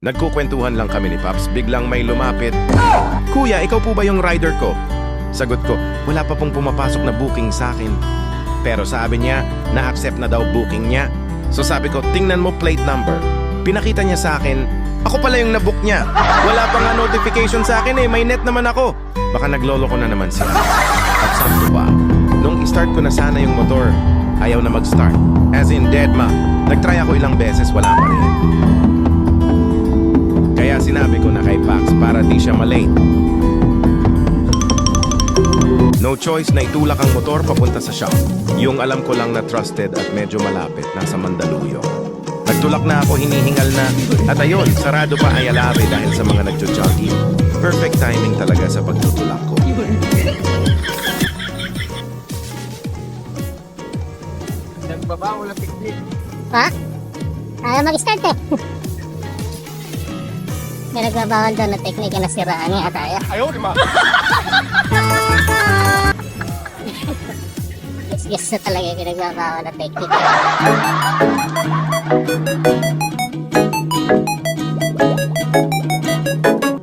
Nagkukwentuhan lang kami ni Paps, biglang may lumapit. Kuya, ikaw po ba yung rider ko? Sagot ko, wala pa pong pumapasok na booking sa akin. Pero sabi niya, na-accept na daw booking niya. So sabi ko, tingnan mo plate number. Pinakita niya sa akin, ako pala yung nabook niya. Wala pa nga notification sa akin may net naman ako. Baka naglolo ko na naman siya. At sakto pa, nung i-start ko na sana yung motor, ayaw na mag-start. As in dead ma. Nag-try ako ilang beses, wala pa rin. Kaya sinabi ko na kay Pax para di siya malate. No choice na itulak ang motor papunta sa shop. Yung alam ko lang na trusted at medyo malapit, nasa Mandaluyong. Nagtulak na ako, hinihingal na. At ayun, sarado pa ay alabe dahil sa mga nagjo-jogging. Perfect timing talaga sa pagtutulak ko. Nagbabawal na picnic. Ha? Ayaw mag-start eh. May nagbabawal doon na teknika na siraan niya at ayaw. Ayaw, di ma. Yes na talaga yung pinagbabawal na teknika.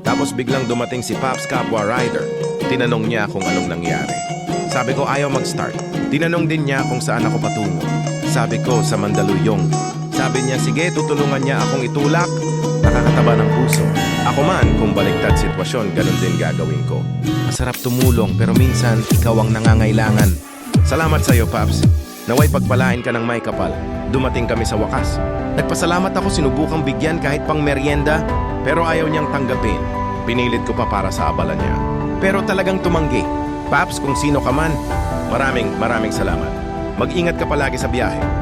Tapos biglang dumating si Paps Kapwa Rider. Tinanong niya kung anong nangyari. Sabi ko ayaw mag-start. Tinanong din niya kung saan ako patungo. Sabi ko sa Mandaluyong. Sabi niya sige tutulungan niya akong itulak. Nakakataba ng puso. Ako man kung baliktad sitwasyon ganun din gagawin ko. Masarap tumulong pero minsan ikaw ang nangangailangan. Salamat sa iyo Paps. Naway pagpalain ka ng may kapal. Dumating kami sa wakas. Nagpasalamat ako sinubukang bigyan kahit pang merienda pero ayaw niyang tanggapin. Pinilit ko pa para sa abala niya. Pero talagang tumanggi. Paps, kung sino ka man, maraming salamat. Mag-ingat ka palagi sa biyahe.